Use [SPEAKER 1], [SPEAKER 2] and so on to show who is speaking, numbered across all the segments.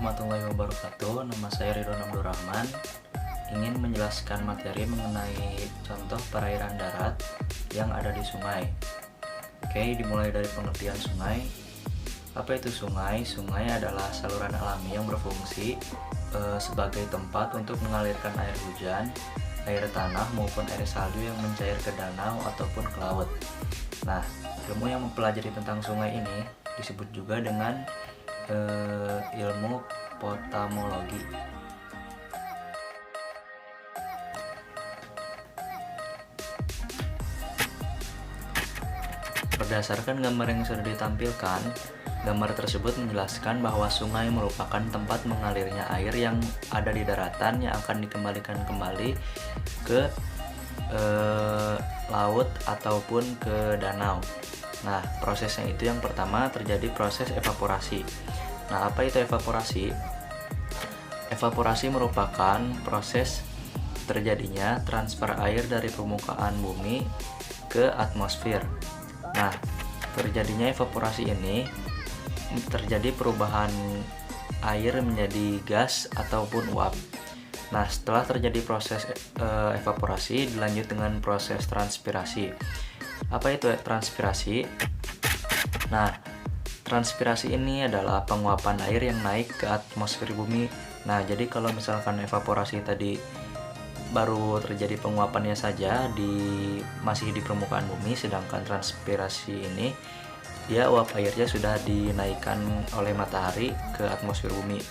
[SPEAKER 1] warahmatullahi wabarakatuh. Nama saya Ridwan Abdurrahman. Ingin menjelaskan materi mengenai contoh perairan darat yang ada di sungai. Oke, dimulai dari pengertian sungai. Apa itu sungai? Sungai adalah saluran alami yang berfungsi sebagai tempat untuk mengalirkan air hujan, air tanah maupun air salju yang mencair ke danau ataupun ke laut. Nah, ilmu yang mempelajari tentang sungai ini disebut juga dengan ilmu potamologi. Berdasarkan gambar yang sudah ditampilkan, gambar tersebut menjelaskan bahwa sungai merupakan tempat mengalirnya air yang ada di daratan yang akan dikembalikan kembali ke laut ataupun ke danau. Nah, prosesnya itu yang pertama terjadi proses evaporasi. Nah, apa itu evaporasi? Evaporasi merupakan proses terjadinya transfer air dari permukaan bumi ke atmosfer. Nah, terjadinya evaporasi ini terjadi perubahan air menjadi gas ataupun uap. Nah, setelah terjadi proses evaporasi, dilanjut dengan proses transpirasi. Apa itu transpirasi? Nah, transpirasi ini adalah penguapan air yang naik ke atmosfer bumi. Nah, jadi kalau misalkan evaporasi tadi baru terjadi penguapannya saja masih di permukaan bumi, sedangkan transpirasi ini dia uap airnya sudah dinaikkan oleh matahari ke atmosfer bumi.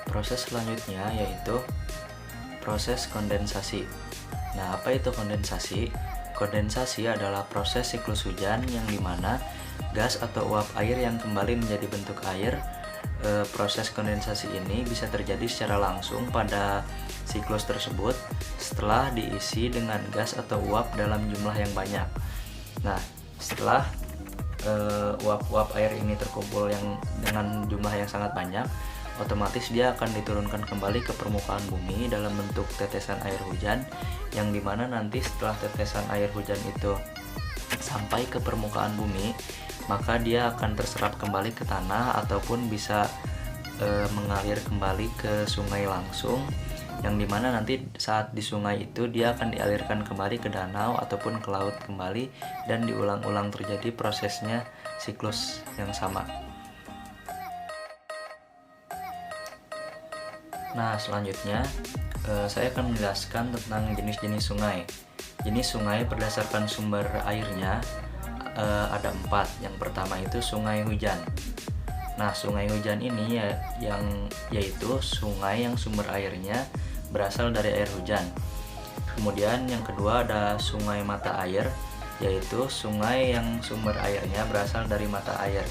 [SPEAKER 1] Proses selanjutnya yaitu proses kondensasi. Nah, apa itu kondensasi? Kondensasi adalah proses siklus hujan yang dimana gas atau uap air yang kembali menjadi bentuk air. Proses kondensasi ini bisa terjadi secara langsung pada siklus tersebut setelah diisi dengan gas atau uap dalam jumlah yang banyak. Nah, setelah uap-uap air ini terkumpul dengan jumlah yang sangat banyak, otomatis dia akan diturunkan kembali ke permukaan bumi dalam bentuk tetesan air hujan, yang dimana nanti setelah tetesan air hujan itu sampai ke permukaan bumi, maka dia akan terserap kembali ke tanah ataupun bisa mengalir kembali ke sungai langsung, yang dimana nanti saat di sungai itu dia akan dialirkan kembali ke danau ataupun ke laut kembali, dan diulang-ulang terjadi prosesnya siklus yang sama. Nah, selanjutnya saya akan menjelaskan tentang jenis-jenis sungai. Jenis sungai berdasarkan sumber airnya ada 4. Yang pertama itu sungai hujan. Nah, sungai hujan ini yaitu sungai yang sumber airnya berasal dari air hujan. Kemudian yang kedua ada sungai mata air, yaitu sungai yang sumber airnya berasal dari mata air.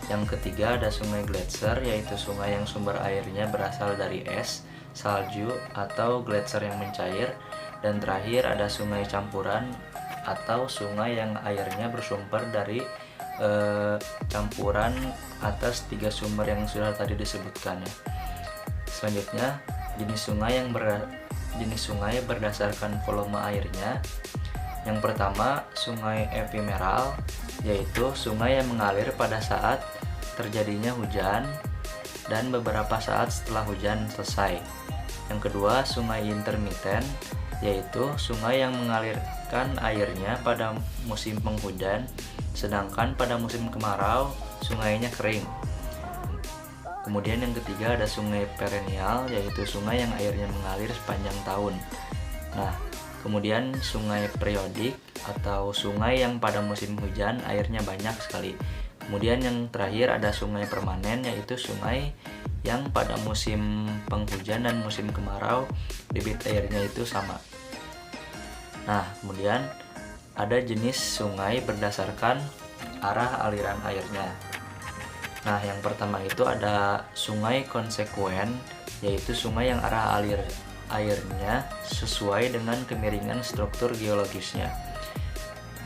[SPEAKER 1] Yang ketiga ada sungai gletser, yaitu sungai yang sumber airnya berasal dari es, salju, atau gletser yang mencair. Dan terakhir ada sungai campuran atau sungai yang airnya bersumber dari campuran atas 3 sumber yang sudah tadi disebutkan ya. Selanjutnya jenis sungai berdasarkan volume airnya. Yang pertama sungai epimeral, yaitu sungai yang mengalir pada saat terjadinya hujan dan beberapa saat setelah hujan selesai. Yang kedua sungai intermiten, yaitu sungai yang mengalirkan airnya pada musim penghujan, sedangkan pada musim kemarau sungainya kering. Kemudian yang ketiga ada sungai perennial, yaitu sungai yang airnya mengalir sepanjang tahun. Nah, kemudian sungai periodik atau sungai yang pada musim hujan airnya banyak sekali. Kemudian yang terakhir ada sungai permanen, yaitu sungai yang pada musim penghujan dan musim kemarau debit airnya itu sama. Nah, kemudian ada jenis sungai berdasarkan arah aliran airnya. Nah, yang pertama itu ada sungai konsekuen, yaitu sungai yang arah airnya sesuai dengan kemiringan struktur geologisnya.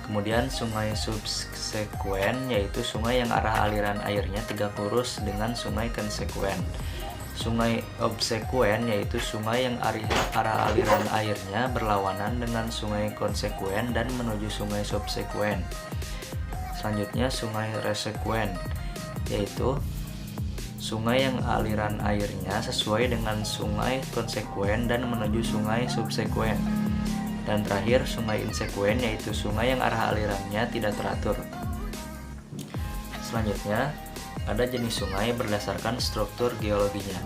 [SPEAKER 1] Kemudian sungai subsekuen, yaitu sungai yang arah aliran airnya tegak lurus dengan sungai konsekuen. Sungai obsekuen, yaitu sungai yang arah aliran airnya berlawanan dengan sungai konsekuen dan menuju sungai subsekuen. Selanjutnya sungai resekuen, yaitu sungai yang aliran airnya sesuai dengan sungai konsekuen dan menuju sungai subsekuen. Dan terakhir, sungai insekuen, yaitu sungai yang arah alirannya tidak teratur. Selanjutnya, ada jenis sungai berdasarkan struktur geologinya.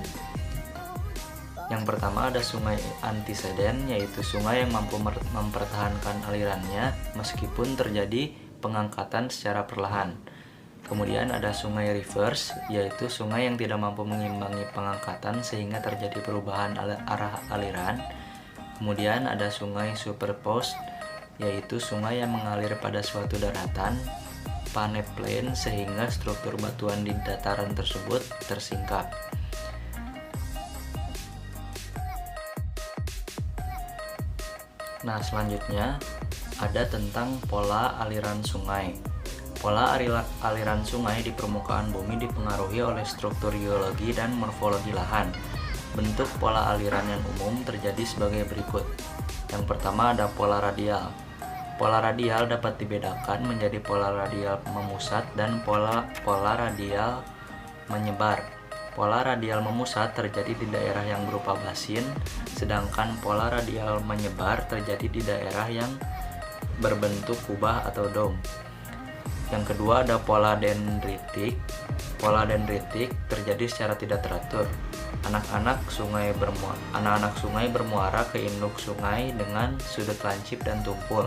[SPEAKER 1] Yang pertama ada sungai antiseden, yaitu sungai yang mampu mempertahankan alirannya meskipun terjadi pengangkatan secara perlahan. Kemudian ada sungai reverse, yaitu sungai yang tidak mampu mengimbangi pengangkatan sehingga terjadi perubahan arah aliran. Kemudian ada sungai superposed, yaitu sungai yang mengalir pada suatu daratan peneplain sehingga struktur batuan di dataran tersebut tersingkap. Nah, selanjutnya ada tentang pola aliran sungai. Pola aliran sungai di permukaan bumi dipengaruhi oleh struktur geologi dan morfologi lahan. Bentuk pola aliran yang umum terjadi sebagai berikut. Yang pertama ada pola radial. Pola radial dapat dibedakan menjadi pola radial memusat dan pola radial menyebar. Pola radial memusat terjadi di daerah yang berupa basin, sedangkan pola radial menyebar terjadi di daerah yang berbentuk kubah atau dom. Yang kedua ada pola dendritik. Pola dendritik terjadi secara tidak teratur. Anak-anak sungai bermuara ke induk sungai dengan sudut lancip dan tumpul.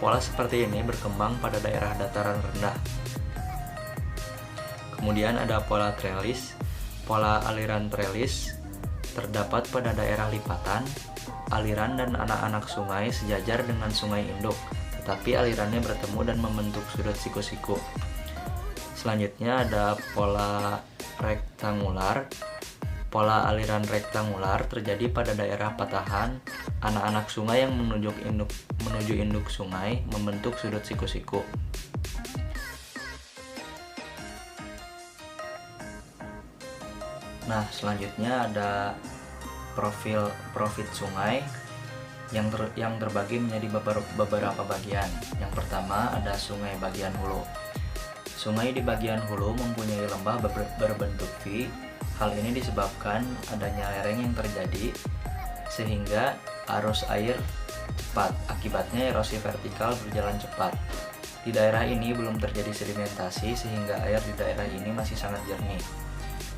[SPEAKER 1] Pola seperti ini berkembang pada daerah dataran rendah. Kemudian ada pola trelis. Pola aliran trelis terdapat pada daerah lipatan. Aliran dan anak-anak sungai sejajar dengan sungai induk, tetapi alirannya bertemu dan membentuk sudut siku-siku. Selanjutnya ada pola rektangular. Pola aliran rektangular terjadi pada daerah patahan. Anak-anak sungai yang menuju induk sungai membentuk sudut siku-siku. Nah, selanjutnya ada profil sungai yang terbagi menjadi beberapa bagian. Yang pertama ada sungai bagian hulu. Sungai di bagian hulu mempunyai lembah berbentuk V. Hal ini disebabkan adanya lereng yang terjadi sehingga arus air cepat. Akibatnya erosi vertikal berjalan cepat. Di daerah ini belum terjadi sedimentasi sehingga air di daerah ini masih sangat jernih.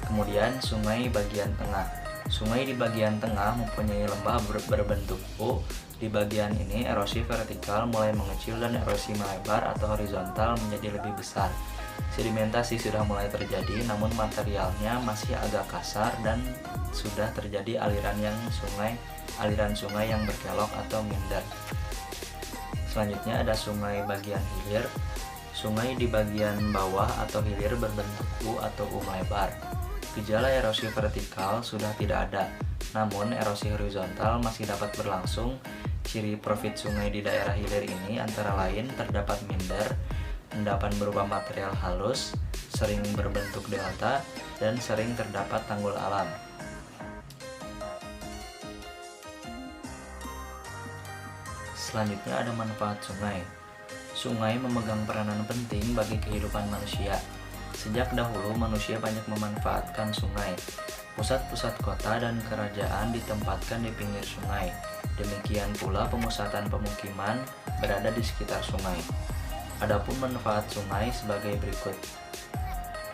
[SPEAKER 1] Kemudian sungai bagian tengah. Sungai di bagian tengah mempunyai lembah berbentuk U. Di bagian ini erosi vertikal mulai mengecil dan erosi melebar atau horizontal menjadi lebih besar. Sedimentasi sudah mulai terjadi, namun materialnya masih agak kasar dan sudah terjadi aliran sungai yang berkelok atau minder. Selanjutnya ada sungai bagian hilir. Sungai di bagian bawah atau hilir berbentuk U atau U melebar. Gejala erosi vertikal sudah tidak ada, namun erosi horizontal masih dapat berlangsung. Ciri profil sungai di daerah hilir ini antara lain terdapat minder, endapan berupa material halus, sering berbentuk delta, dan sering terdapat tanggul alam. Selanjutnya ada manfaat sungai. Sungai memegang peranan penting bagi kehidupan manusia. Sejak dahulu manusia banyak memanfaatkan sungai. Pusat-pusat kota dan kerajaan ditempatkan di pinggir sungai. Demikian pula pemusatan pemukiman berada di sekitar sungai. Adapun manfaat sungai sebagai berikut.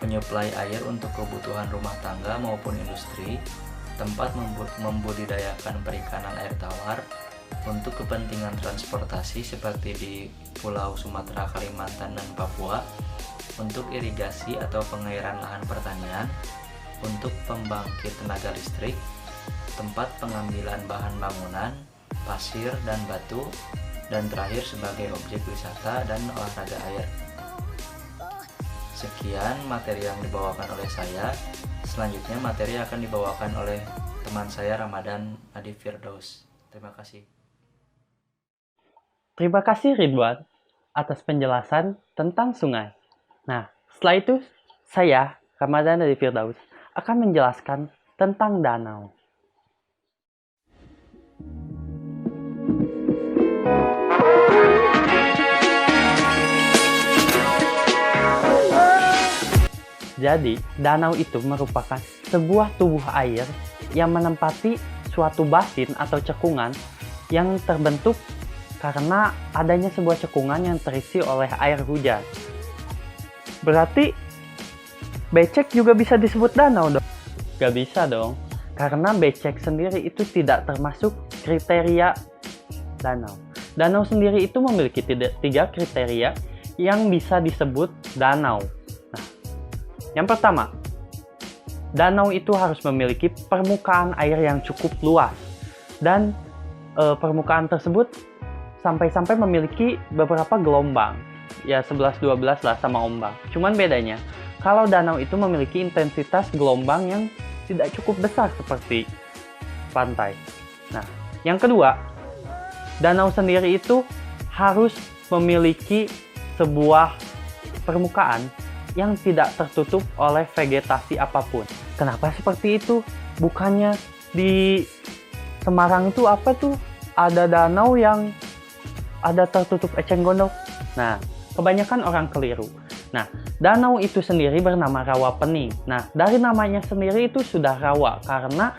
[SPEAKER 1] Penyuplai air untuk kebutuhan rumah tangga maupun industri, tempat membudidayakan perikanan air tawar, untuk kepentingan transportasi seperti di Pulau Sumatera, Kalimantan, dan Papua, untuk irigasi atau pengairan lahan pertanian, untuk pembangkit tenaga listrik, tempat pengambilan bahan bangunan, pasir dan batu, dan terakhir sebagai objek wisata dan olahraga air. Sekian materi yang dibawakan oleh saya. Selanjutnya materi akan dibawakan oleh teman saya Ramadan Adi Firdaus. Terima kasih.
[SPEAKER 2] Terima kasih Ridwan atas penjelasan tentang sungai. Nah, setelah itu saya, Ramadan Adi Firdaus, akan menjelaskan tentang danau. Jadi, danau itu merupakan sebuah tubuh air yang menempati suatu basin atau cekungan yang terbentuk karena adanya sebuah cekungan yang terisi oleh air hujan. Berarti, becek juga bisa disebut danau dong? Gak bisa dong, karena becek sendiri itu tidak termasuk kriteria danau. Danau sendiri itu memiliki tiga kriteria yang bisa disebut danau. Yang pertama, danau itu harus memiliki permukaan air yang cukup luas dan permukaan tersebut sampai-sampai memiliki beberapa gelombang, ya 11-12 lah sama ombak. Cuman bedanya, kalau danau itu memiliki intensitas gelombang yang tidak cukup besar seperti pantai. Nah, yang kedua, danau sendiri itu harus memiliki sebuah permukaan yang tidak tertutup oleh vegetasi apapun. Kenapa seperti itu? Bukannya di Semarang itu apa tuh? Ada danau yang ada tertutup eceng gondok. Nah, kebanyakan orang keliru. Nah, danau itu sendiri bernama Rawa Pening. Nah, dari namanya sendiri itu sudah rawa karena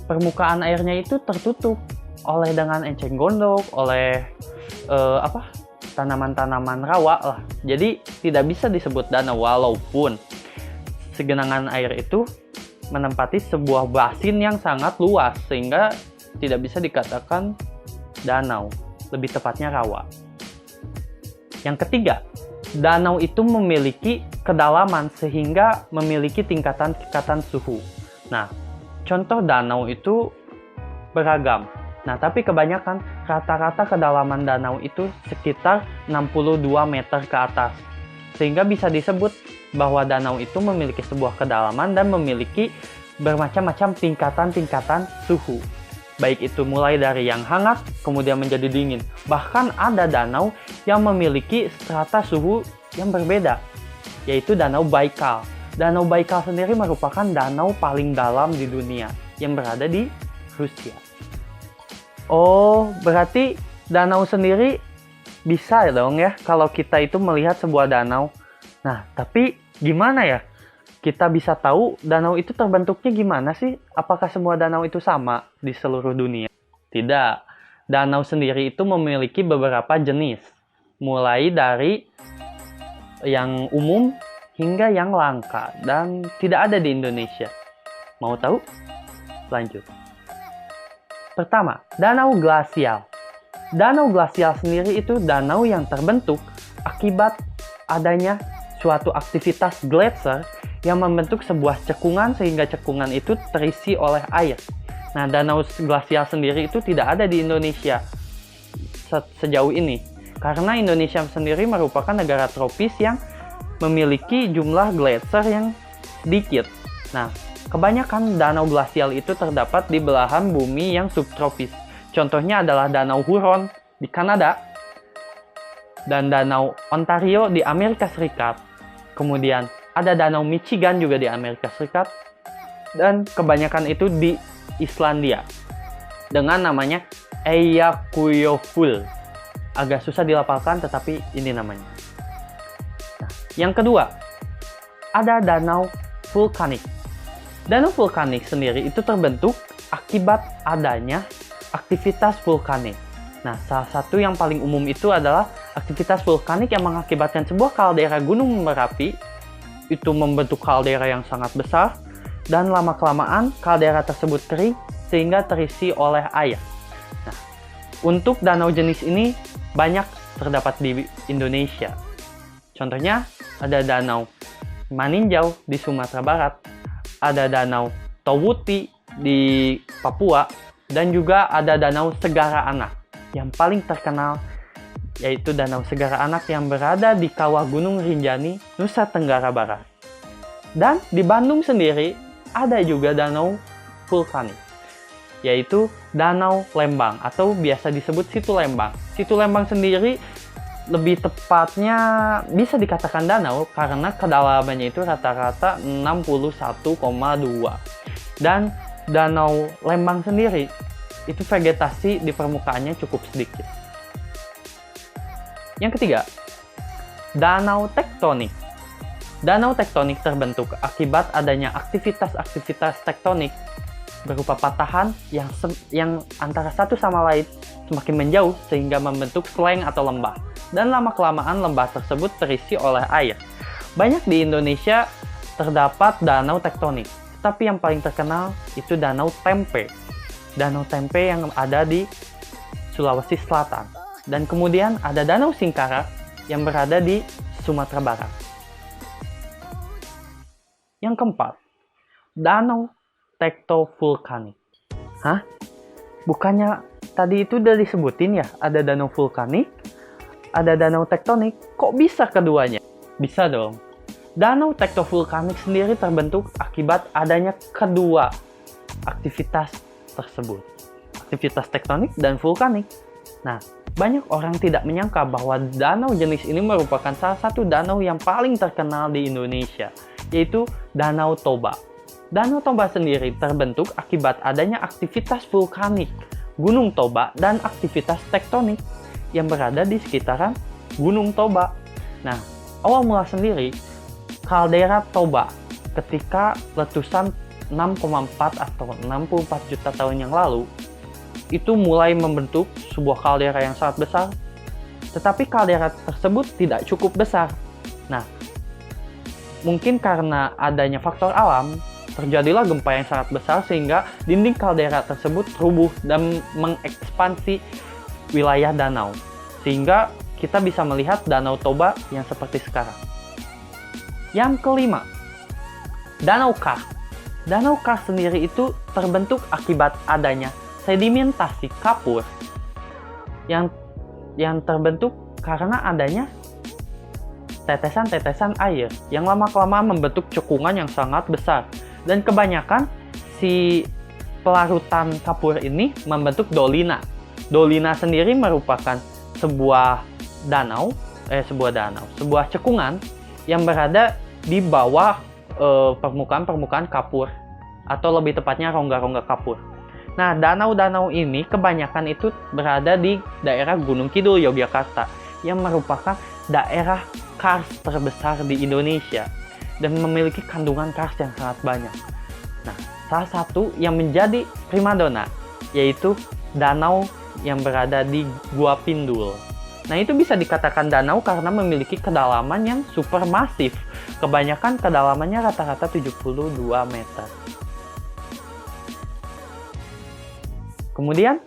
[SPEAKER 2] permukaan airnya itu tertutup oleh dengan eceng gondok, oleh tanaman-tanaman rawa lah. Jadi tidak bisa disebut danau walaupun segenangan air itu menempati sebuah basin yang sangat luas sehingga tidak bisa dikatakan danau, lebih tepatnya rawa. Yang ketiga, danau itu memiliki kedalaman sehingga memiliki tingkatan-tingkatan suhu. Nah, contoh danau itu beragam. Nah, tapi kebanyakan rata-rata kedalaman danau itu sekitar 62 meter ke atas. Sehingga bisa disebut bahwa danau itu memiliki sebuah kedalaman dan memiliki bermacam-macam tingkatan-tingkatan suhu. Baik itu mulai dari yang hangat, kemudian menjadi dingin. Bahkan ada danau yang memiliki strata suhu yang berbeda, yaitu Danau Baikal. Danau Baikal sendiri merupakan danau paling dalam di dunia yang berada di Rusia. Oh, berarti danau sendiri bisa dong ya kalau kita itu melihat sebuah danau. Nah, tapi gimana ya? Kita bisa tahu danau itu terbentuknya gimana sih? Apakah semua danau itu sama di seluruh dunia? Tidak. Danau sendiri itu memiliki beberapa jenis. Mulai dari yang umum hingga yang langka dan tidak ada di Indonesia. Mau tahu? Lanjut. Pertama, danau glasial. Danau glasial sendiri itu danau yang terbentuk akibat adanya suatu aktivitas gletser yang membentuk sebuah cekungan sehingga cekungan itu terisi oleh air. Nah, danau glasial sendiri itu tidak ada di Indonesia sejauh ini. Karena Indonesia sendiri merupakan negara tropis yang memiliki jumlah gletser yang sedikit. Nah, kebanyakan danau glasial itu terdapat di belahan bumi yang subtropis. Contohnya adalah Danau Huron di Kanada dan Danau Ontario di Amerika Serikat. Kemudian ada Danau Michigan juga di Amerika Serikat dan kebanyakan itu di Islandia dengan namanya Eyjafjallajökull. Agak susah dilafalkan tetapi ini namanya. Nah, yang kedua, ada danau vulkanik. Danau vulkanik sendiri itu terbentuk akibat adanya aktivitas vulkanik. Nah, salah satu yang paling umum itu adalah aktivitas vulkanik yang mengakibatkan sebuah kaldera gunung Merapi itu membentuk kaldera yang sangat besar dan lama-kelamaan kaldera tersebut kering sehingga terisi oleh air. Nah, untuk danau jenis ini banyak terdapat di Indonesia. Contohnya ada Danau Maninjau di Sumatera Barat, ada Danau Towuti di Papua, dan juga ada Danau Segara Anak. Yang paling terkenal yaitu Danau Segara Anak yang berada di kawah Gunung Rinjani, Nusa Tenggara Barat. Dan di Bandung sendiri ada juga danau vulkanik, yaitu Danau Lembang atau biasa disebut Situ Lembang. Situ Lembang sendiri lebih tepatnya bisa dikatakan danau karena kedalamannya itu rata-rata 61,2. Dan Danau Lembang sendiri itu vegetasi di permukaannya cukup sedikit. Yang ketiga, danau tektonik. Danau tektonik terbentuk akibat adanya aktivitas-aktivitas tektonik berupa patahan yang antara satu sama lain semakin menjauh sehingga membentuk sleng atau lembah. Dan lama-kelamaan lembah tersebut terisi oleh air. Banyak di Indonesia terdapat danau tektonik, tapi yang paling terkenal itu Danau Tempe. Danau Tempe yang ada di Sulawesi Selatan. Dan kemudian ada Danau Singkarak yang berada di Sumatera Barat. Yang keempat, Danau Tektovulkanik. Hah? Bukannya tadi itu udah disebutin ya, ada danau vulkanik, ada danau tektonik, kok bisa keduanya? Bisa dong. Danau tektovulkanik sendiri terbentuk akibat adanya kedua aktivitas tersebut. Aktivitas tektonik dan vulkanik. Nah, banyak orang tidak menyangka bahwa danau jenis ini merupakan salah satu danau yang paling terkenal di Indonesia, yaitu Danau Toba. Danau Toba sendiri terbentuk akibat adanya aktivitas vulkanik Gunung Toba dan aktivitas tektonik yang berada di sekitaran Gunung Toba. Nah, awal mula sendiri, kaldera Toba ketika letusan 6,4 atau 64 juta tahun yang lalu, itu mulai membentuk sebuah kaldera yang sangat besar, tetapi kaldera tersebut tidak cukup besar. Nah, mungkin karena adanya faktor alam, terjadilah gempa yang sangat besar sehingga dinding kaldera tersebut rubuh dan mengekspansi wilayah danau. Sehingga kita bisa melihat Danau Toba yang seperti sekarang. Yang kelima, Danau Kars. Danau Kars sendiri itu terbentuk akibat adanya sedimentasi kapur yang terbentuk karena adanya tetesan-tetesan air yang lama-kelamaan membentuk cekungan yang sangat besar. Dan kebanyakan si pelarutan kapur ini membentuk dolina. Dolina sendiri merupakan sebuah cekungan yang berada di bawah permukaan kapur, atau lebih tepatnya rongga-rongga kapur. Nah, danau-danau ini kebanyakan itu berada di daerah Gunung Kidul, Yogyakarta, yang merupakan daerah kars terbesar di Indonesia dan memiliki kandungan kars yang sangat banyak. Nah, salah satu yang menjadi primadona yaitu danau yang berada di Gua Pindul. Nah, itu bisa dikatakan danau karena memiliki kedalaman yang super masif. Kebanyakan kedalamannya rata-rata 72 meter. Kemudian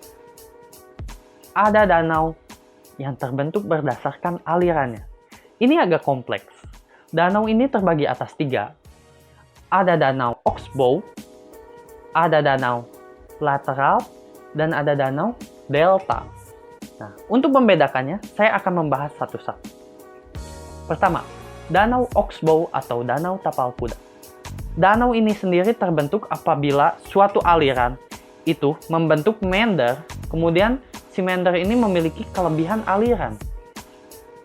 [SPEAKER 2] ada danau yang terbentuk berdasarkan alirannya. Ini agak kompleks. Danau ini terbagi atas 3. Ada danau Oxbow, ada danau lateral, dan ada danau delta. Nah, untuk membedakannya, saya akan membahas satu-satu. Pertama, Danau Oxbow atau Danau Tapal Kuda. Danau ini sendiri terbentuk apabila suatu aliran itu membentuk meander, kemudian si meander ini memiliki kelebihan aliran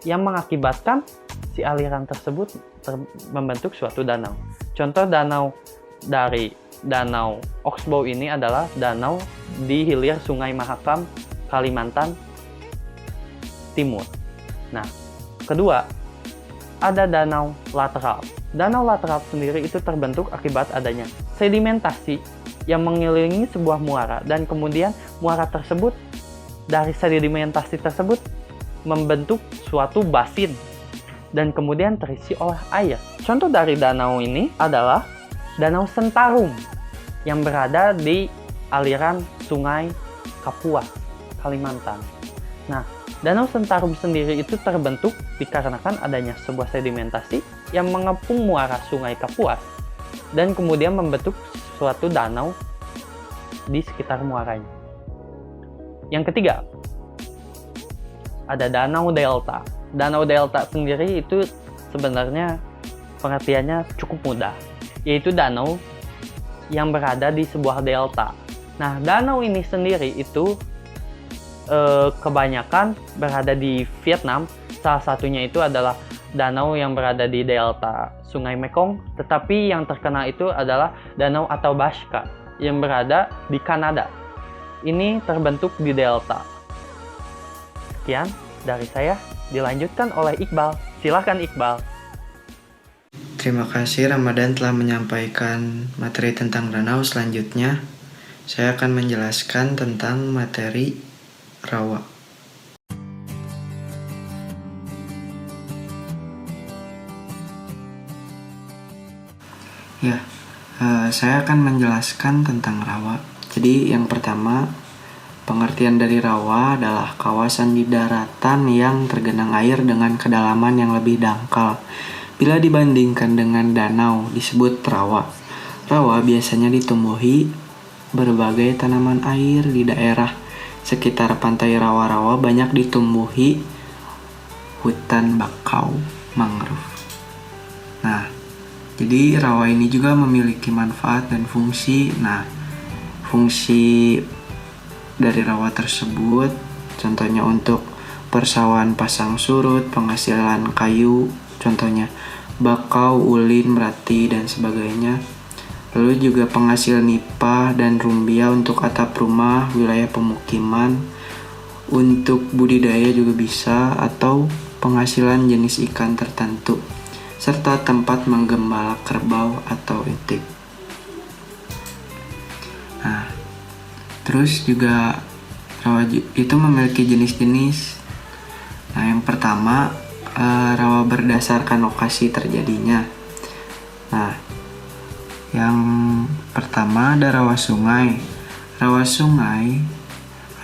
[SPEAKER 2] yang mengakibatkan si aliran tersebut membentuk suatu danau. Contoh danau dari Danau Oxbow ini adalah danau di hilir Sungai Mahakam, Kalimantan Timur. Nah, kedua, ada danau lateral. Danau lateral sendiri itu terbentuk akibat adanya sedimentasi yang mengelilingi sebuah muara, dan kemudian muara tersebut, dari sedimentasi tersebut membentuk suatu basin dan kemudian terisi oleh air. Contoh dari danau ini adalah Danau Sentarum yang berada di aliran Sungai Kapuas, Kalimantan. Nah, Danau Sentarum sendiri itu terbentuk dikarenakan adanya sebuah sedimentasi yang mengepung muara Sungai Kapuas dan kemudian membentuk suatu danau di sekitar muaranya. Yang ketiga, ada Danau Delta. Danau Delta sendiri itu sebenarnya pengertiannya cukup mudah, yaitu danau yang berada di sebuah delta. Nah, danau ini sendiri itu kebanyakan berada di Vietnam. Salah satunya itu adalah danau yang berada di delta Sungai Mekong, tetapi yang terkenal itu adalah Danau Athabasca yang berada di Kanada. Ini terbentuk di delta. Sekian dari saya, dilanjutkan oleh Iqbal. Silakan Iqbal.
[SPEAKER 3] Terima kasih Ramadan telah menyampaikan materi tentang danau. Selanjutnya, saya akan menjelaskan tentang materi rawa. Ya, saya akan menjelaskan tentang rawa. Jadi yang pertama, pengertian dari rawa adalah kawasan di daratan yang tergenang air dengan kedalaman yang lebih dangkal. Bila dibandingkan dengan danau disebut rawa. Rawa biasanya ditumbuhi berbagai tanaman air di daerah sekitar pantai rawa-rawa banyak ditumbuhi hutan bakau mangrove. Nah, jadi rawa ini juga memiliki manfaat dan fungsi. Nah, fungsi dari rawa tersebut contohnya untuk persawahan pasang surut, penghasilan kayu, contohnya bakau, ulin, melati, dan sebagainya. Lalu juga penghasil nipah dan rumbia untuk atap rumah, wilayah pemukiman, untuk budidaya juga bisa, atau penghasilan jenis ikan tertentu, serta tempat menggembala kerbau atau itik. Nah, terus juga rawa itu memiliki jenis-jenis. Nah, yang pertama, rawa berdasarkan lokasi terjadinya. Nah, yang pertama ada rawa sungai. Rawa sungai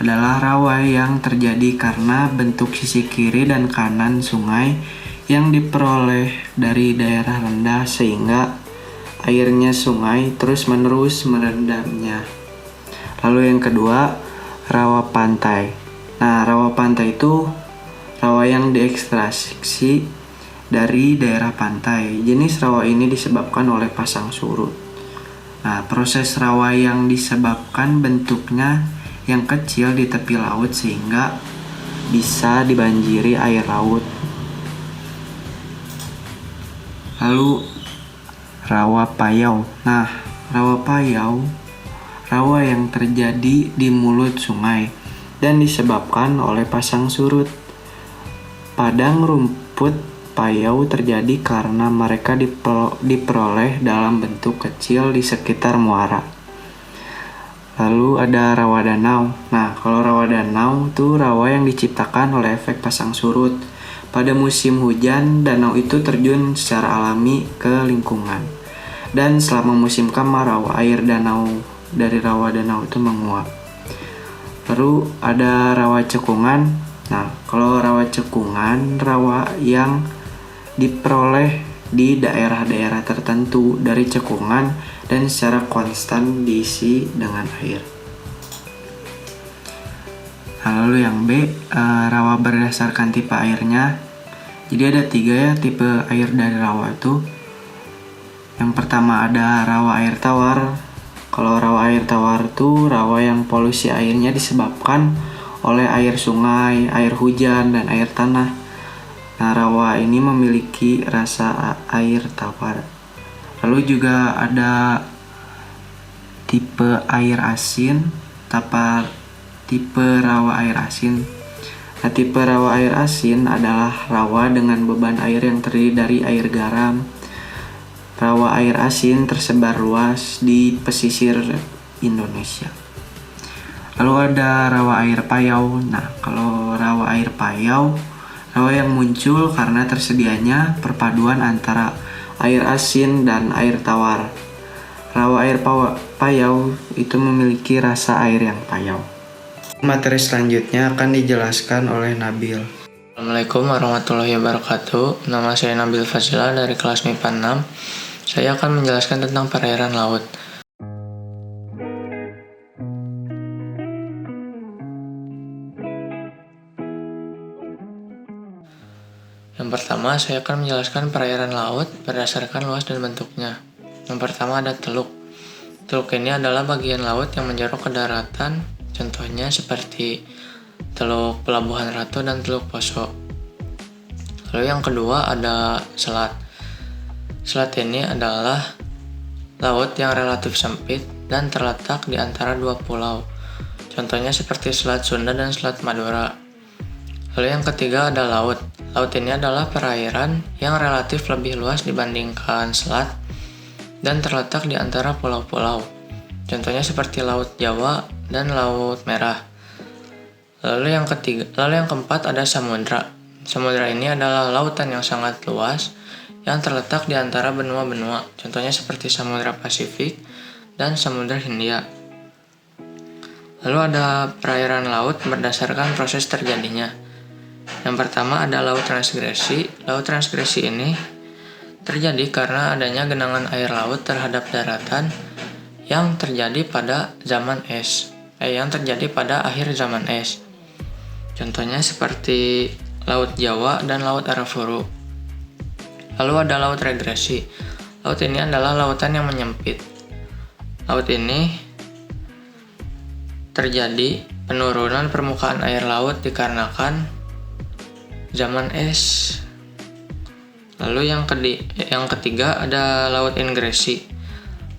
[SPEAKER 3] adalah rawa yang terjadi karena bentuk sisi kiri dan kanan sungai yang diperoleh dari daerah rendah sehingga airnya sungai terus-menerus merendamnya. Lalu yang kedua, rawa pantai. Nah, rawa pantai itu rawa yang diekstraksi dari daerah pantai. Jenis rawa ini disebabkan oleh pasang surut. Nah, proses rawa yang disebabkan bentuknya yang kecil di tepi laut sehingga bisa dibanjiri air laut. Lalu rawa payau. Nah, rawa payau rawa yang terjadi di mulut sungai dan disebabkan oleh pasang surut. Padang rumput payau terjadi karena mereka diperoleh dalam bentuk kecil di sekitar muara. Lalu ada rawa danau. Nah, kalau rawa danau itu rawa yang diciptakan oleh efek pasang surut. Pada musim hujan, danau itu terjun secara alami ke lingkungan. Dan selama musim kemarau, air danau dari rawa danau itu menguap. Lalu ada rawa cekungan. Nah, kalau rawa cekungan, rawa yang diperoleh di daerah-daerah tertentu dari cekungan dan secara konstan diisi dengan air. Nah, lalu yang B, rawa berdasarkan tipe airnya. Jadi ada 3 ya tipe air dari rawa itu. Yang pertama ada rawa air tawar. Kalau rawa air tawar itu rawa yang polusi airnya disebabkan oleh air sungai, air hujan, dan air tanah. Nah, rawa ini memiliki rasa air tawar. Lalu juga ada tipe air asin, tipe rawa air asin. Nah, tipe rawa air asin adalah rawa dengan beban air yang terdiri dari air garam. Rawa air asin tersebar luas di pesisir Indonesia. Lalu ada rawa air payau. Nah, kalau rawa air payau, rawa yang muncul karena tersedianya perpaduan antara air asin dan air tawar. Rawa air payau itu memiliki rasa air yang payau. Materi selanjutnya akan dijelaskan oleh Nabil.
[SPEAKER 4] Assalamualaikum warahmatullahi wabarakatuh. Nama saya Nabil Fazila dari kelas MIPA 6. Saya akan menjelaskan tentang perairan laut. Yang pertama, saya akan menjelaskan perairan laut berdasarkan luas dan bentuknya. Yang pertama ada teluk. Teluk ini adalah bagian laut yang menjorok ke daratan, contohnya seperti Teluk Pelabuhan Ratu dan Teluk Poso. Lalu yang kedua ada selat. Selat ini adalah laut yang relatif sempit dan terletak di antara 2 pulau. Contohnya seperti Selat Sunda dan Selat Madura. Lalu yang ketiga ada laut. Laut ini adalah perairan yang relatif lebih luas dibandingkan selat dan terletak di antara pulau-pulau. Contohnya seperti Laut Jawa dan Laut Merah. Lalu yang keempat ada samudra. Samudra ini adalah lautan yang sangat luas yang terletak di antara benua-benua. Contohnya seperti Samudra Pasifik dan Samudra Hindia. Lalu ada perairan laut berdasarkan proses terjadinya. Yang pertama ada laut transgresi. Laut transgresi ini terjadi karena adanya genangan air laut terhadap daratan yang terjadi pada akhir zaman es. Contohnya seperti Laut Jawa dan Laut Arafuru. Lalu ada laut regresi. Laut ini adalah lautan yang menyempit. Laut ini terjadi penurunan permukaan air laut dikarenakan zaman es. Lalu yang ketiga ada laut ingresi.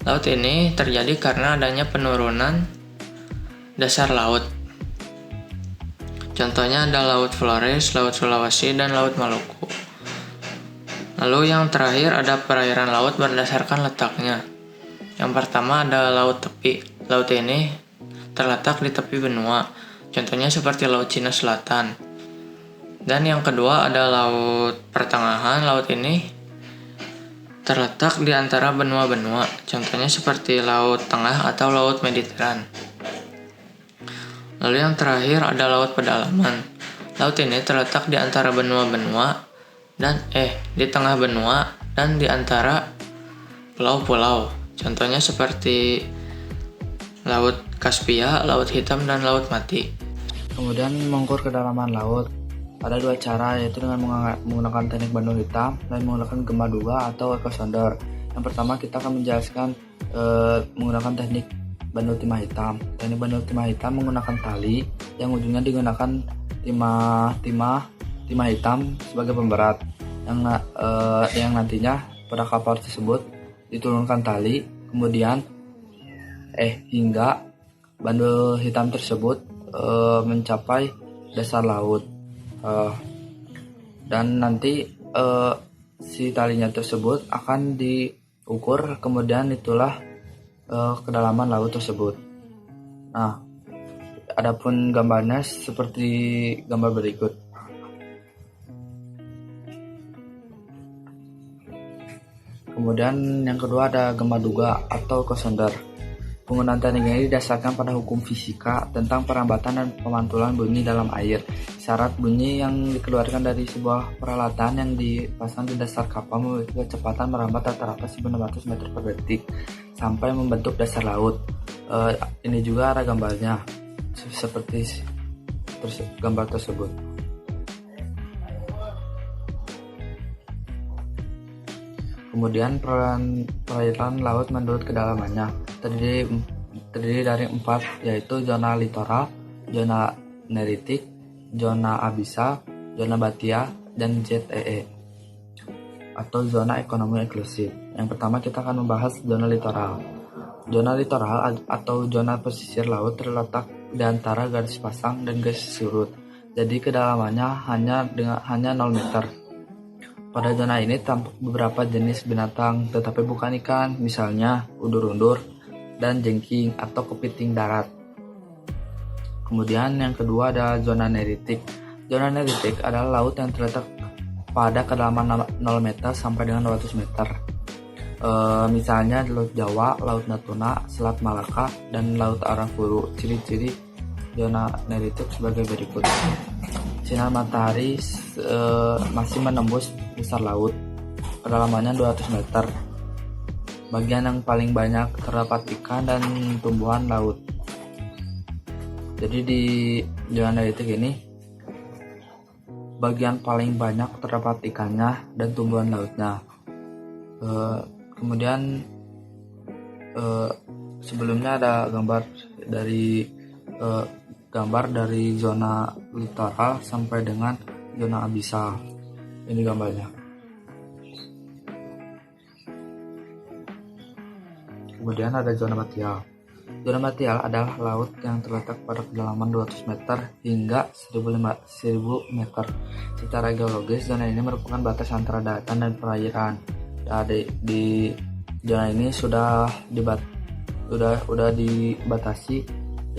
[SPEAKER 4] Laut ini terjadi karena adanya penurunan dasar laut. Contohnya ada Laut Flores, Laut Sulawesi, dan Laut Maluku. Lalu yang terakhir ada perairan laut berdasarkan letaknya. Yang pertama ada laut tepi. Laut ini terletak di tepi benua. Contohnya seperti Laut Cina Selatan. Dan yang kedua ada laut pertengahan. Laut ini terletak di antara benua-benua. Contohnya seperti Laut Tengah atau Laut Mediteran. Lalu yang terakhir ada laut pedalaman. Laut ini terletak di antara benua-benua di tengah benua dan di antara pulau-pulau. Contohnya seperti Laut Kaspia, Laut Hitam, dan Laut Mati.
[SPEAKER 1] Kemudian mengukur kedalaman laut. Ada dua cara, yaitu dengan menggunakan teknik bandul hitam dan menggunakan gempa duga atau echo sounder. Yang pertama kita akan menjelaskan menggunakan teknik bandul timah hitam. Teknik bandul timah hitam menggunakan tali yang ujungnya digunakan timah hitam sebagai pemberat yang nantinya pada kapal tersebut diturunkan tali kemudian hingga bandul hitam tersebut mencapai dasar laut dan nanti si talinya tersebut akan diukur, kemudian itulah kedalaman laut tersebut. Nah, adapun gambarnya seperti gambar berikut. Kemudian yang kedua ada gempa duga atau echo sounder. Penggunaan teknik ini didasarkan pada hukum fisika tentang perambatan dan pemantulan bunyi dalam air. Syarat bunyi yang dikeluarkan dari sebuah peralatan yang dipasang di dasar kapal memiliki kecepatan merambat rata-rata 900 meter per detik sampai membentuk dasar laut. Ini juga ada gambarnya seperti gambar tersebut. Kemudian perairan laut menurut kedalamannya terdiri dari 4, yaitu zona litoral, zona neritik, zona abisa, zona batia, dan ZEE atau zona ekonomi eksklusif. Yang pertama kita akan membahas zona litoral. Zona litoral atau zona pesisir laut terletak di antara garis pasang dan garis surut. Jadi kedalamannya hanya 0 meter. Pada zona ini tampak beberapa jenis binatang, tetapi bukan ikan, misalnya undur-undur dan jengking atau kepiting darat. Kemudian yang kedua ada zona neritik. Zona neritik adalah laut yang terletak pada kedalaman 0 meter sampai dengan 200 meter. Misalnya Laut Jawa, Laut Natuna, Selat Malaka, dan Laut Arafuru. Ciri-ciri zona neritik sebagai berikut. Sinar matahari masih menembus dasar laut, kedalamannya 200 meter. Bagian yang paling banyak terdapat ikan dan tumbuhan laut. Jadi di zona neritik ini bagian paling banyak terdapat ikannya dan tumbuhan lautnya. Kemudian sebelumnya ada gambar dari zona litoral sampai dengan zona abisa. Ini gambarnya. Kemudian ada zona batia. Zona material adalah laut yang terletak pada kedalaman 200 meter hingga 1000 meter. Secara geologis, zona ini merupakan batas antara daratan dan perairan. Ya, di zona ini sudah dibatasi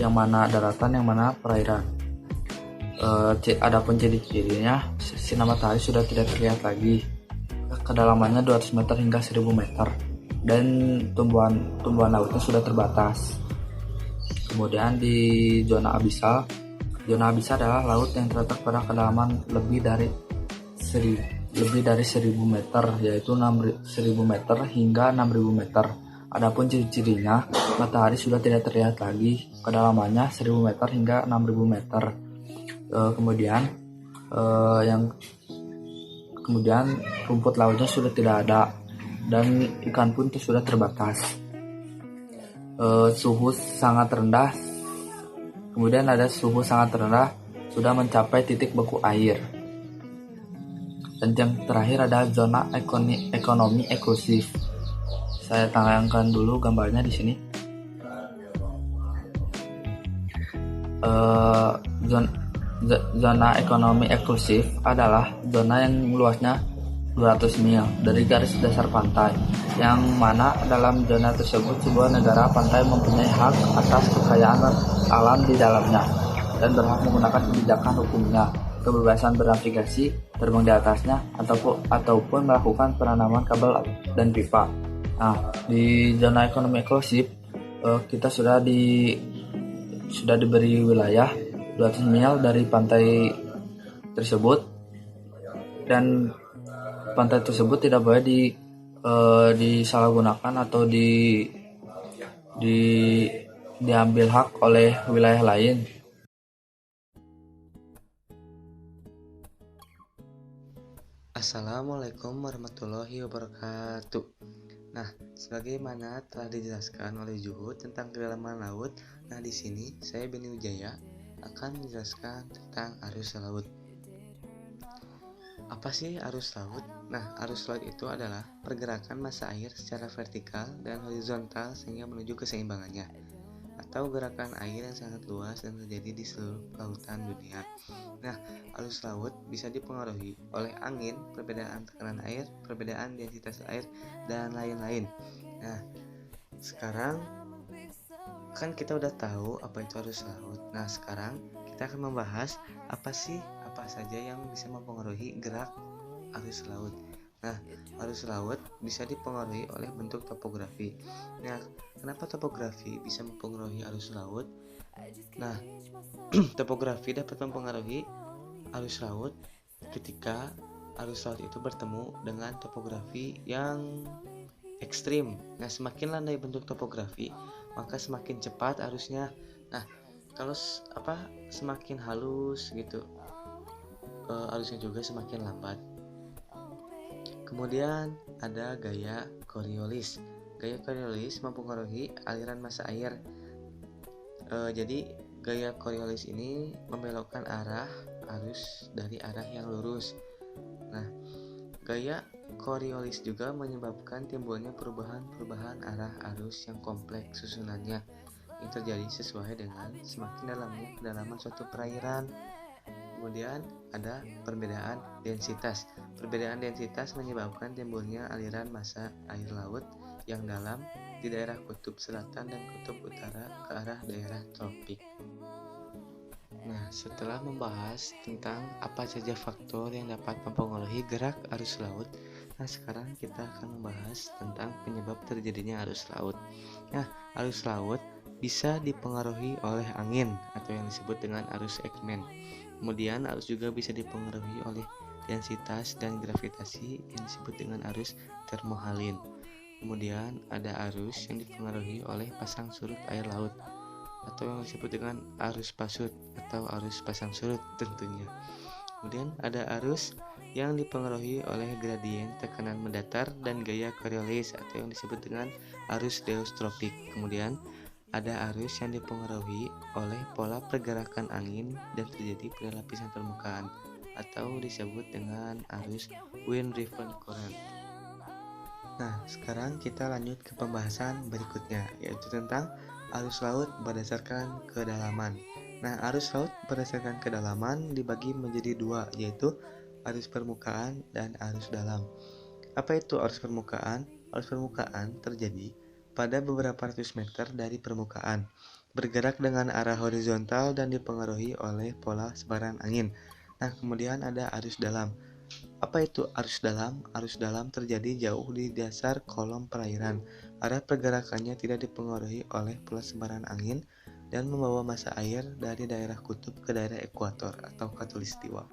[SPEAKER 1] yang mana daratan, yang mana perairan. Adapun ciri-cirinya, sinar matahari sudah tidak terlihat lagi. Kedalamannya 200 meter hingga 1000 meter. Dan tumbuhan lautnya sudah terbatas. Kemudian di zona abisal adalah laut yang terletak pada kedalaman lebih dari 1000 meter, yaitu 1000 meter hingga 6000 meter. Adapun ciri-cirinya, matahari sudah tidak terlihat lagi, kedalamannya 1000 meter hingga 6000 meter. Kemudian rumput lautnya sudah tidak ada dan ikan pun sudah terbatas. Suhu sangat rendah. Kemudian ada suhu sangat rendah sudah mencapai titik beku air. Dan yang terakhir ada zona ekonomi eksklusif. Saya tayangkan dulu gambarnya di sini. Zona ekonomi eksklusif adalah zona yang luasnya 200 mil dari garis dasar pantai, yang mana dalam zona tersebut sebuah negara pantai mempunyai hak atas kekayaan alam di dalamnya dan berhak menggunakan kebijakan hukumnya, kebebasan bernavigasi, terbang di atasnya, ataupun melakukan penanaman kabel dan pipa. Nah, di zona ekonomi eksklusif kita sudah diberi wilayah 200 mil dari pantai tersebut, dan pantai tersebut tidak boleh disalahgunakan atau diambil hak oleh wilayah lain.
[SPEAKER 5] Assalamualaikum warahmatullahi wabarakatuh. Nah, sebagaimana telah dijelaskan oleh Juhud tentang kedalaman laut, nah di sini saya Beni Wijaya akan menjelaskan tentang arus laut. Apa sih arus laut? Nah, arus laut itu adalah pergerakan massa air secara vertikal dan horizontal sehingga menuju keseimbangannya, atau gerakan air yang sangat luas dan terjadi di seluruh lautan dunia. Nah, arus laut bisa dipengaruhi oleh angin, perbedaan tekanan air, perbedaan densitas air, dan lain-lain. Nah, sekarang kan kita udah tahu apa itu arus laut. Nah, sekarang kita akan membahas apa saja yang bisa mempengaruhi gerak arus laut. Nah, arus laut bisa dipengaruhi oleh bentuk topografi. Nah, kenapa topografi bisa mempengaruhi arus laut? Nah, topografi dapat mempengaruhi arus laut ketika arus laut itu bertemu dengan topografi yang ekstrim. Nah, semakin landai bentuk topografi, maka semakin cepat arusnya. Nah, kalau semakin halus gitu, arusnya juga semakin lambat. Kemudian ada gaya Coriolis. Gaya Coriolis mempengaruhi aliran massa air. Jadi gaya Coriolis ini membelokkan arah arus dari arah yang lurus. Nah, gaya Coriolis juga menyebabkan timbulnya perubahan arah arus yang kompleks susunannya yang terjadi sesuai dengan semakin dalamnya kedalaman suatu perairan. Kemudian ada perbedaan densitas. Perbedaan densitas menyebabkan timbulnya aliran massa air laut yang dalam di daerah kutub selatan dan kutub utara ke arah daerah tropik. Nah, setelah membahas tentang apa saja faktor yang dapat mempengaruhi gerak arus laut, nah sekarang kita akan membahas tentang penyebab terjadinya arus laut. Nah, arus laut bisa dipengaruhi oleh angin atau yang disebut dengan arus Ekman. Kemudian arus juga bisa dipengaruhi oleh densitas dan gravitasi yang disebut dengan arus termohalin. Kemudian ada arus yang dipengaruhi oleh pasang surut air laut atau yang disebut dengan arus pasut atau arus pasang surut tentunya. Kemudian ada arus yang dipengaruhi oleh gradien tekanan mendatar dan gaya Coriolis atau yang disebut dengan arus geostropik. Kemudian ada arus yang dipengaruhi oleh pola pergerakan angin dan terjadi pada lapisan permukaan atau disebut dengan arus wind driven current. Nah, sekarang kita lanjut ke pembahasan berikutnya, yaitu tentang arus laut berdasarkan kedalaman. Nah, arus laut berdasarkan kedalaman dibagi menjadi dua, yaitu arus permukaan dan arus dalam. Apa itu arus permukaan? Arus permukaan terjadi pada beberapa ratus meter dari permukaan, bergerak dengan arah horizontal dan dipengaruhi oleh pola sebaran angin. Nah, kemudian ada arus dalam. Apa itu arus dalam? Arus dalam terjadi jauh di dasar kolom perairan. Arah pergerakannya tidak dipengaruhi oleh pola sebaran angin dan membawa massa air dari daerah kutub ke daerah ekuator atau khatulistiwa.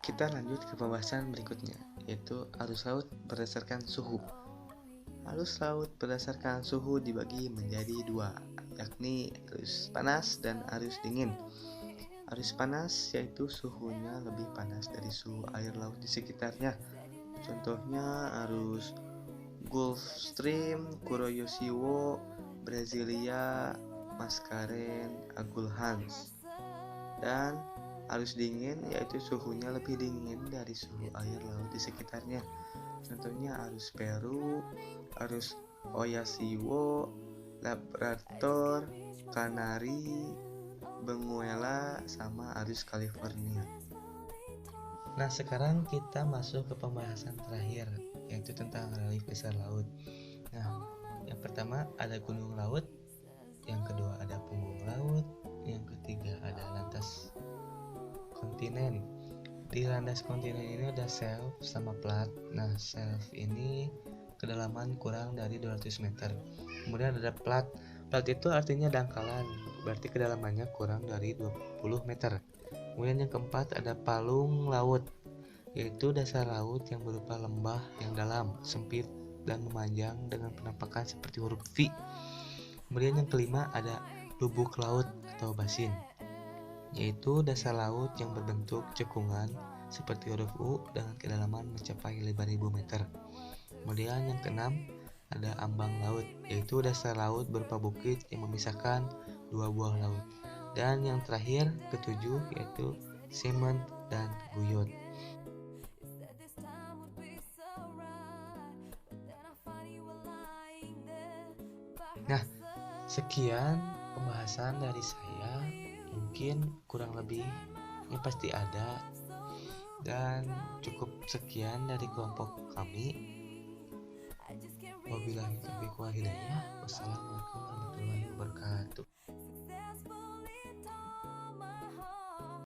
[SPEAKER 5] Kita lanjut ke pembahasan berikutnya, yaitu arus laut berdasarkan suhu. Arus laut berdasarkan suhu dibagi menjadi dua, yakni arus panas dan arus dingin. Arus panas yaitu suhunya lebih panas dari suhu air laut di sekitarnya. Contohnya arus Gulf Stream, Kuroyoshiwo, Brasilia, Mascaren, Agulhans. Dan arus dingin yaitu suhunya lebih dingin dari suhu air laut di sekitarnya. Contohnya arus Peru, arus Oyasiwo, Labrador, Canary, Benguela, sama arus California. Nah, sekarang kita masuk ke pembahasan terakhir, yaitu tentang relief dasar laut. Nah, yang pertama ada gunung laut, yang kedua ada punggung laut, yang ketiga ada landas kontinen. Di landas kontinen ini ada shelf sama plat. Nah, shelf ini kedalaman kurang dari 200 meter. Kemudian ada plat. Plat itu artinya dangkalan, berarti kedalamannya kurang dari 20 meter. Kemudian yang keempat ada palung laut, yaitu dasar laut yang berupa lembah yang dalam, sempit, dan memanjang dengan penampakan seperti huruf V. Kemudian yang kelima ada lubuk laut atau basin, yaitu dasar laut yang berbentuk cekungan seperti huruf U dengan kedalaman mencapai 5.000 meter. Kemudian yang keenam ada ambang laut, yaitu dasar laut berupa bukit yang memisahkan dua buah laut. Dan yang terakhir ketujuh yaitu semen dan buyut. Nah, sekian pembahasan dari saya. Mungkin kurang lebihnya pasti ada, dan cukup sekian dari kelompok kami. Wabillahi taufiq wal hidayah. Wassalamualaikum warahmatullahi wabarakatuh.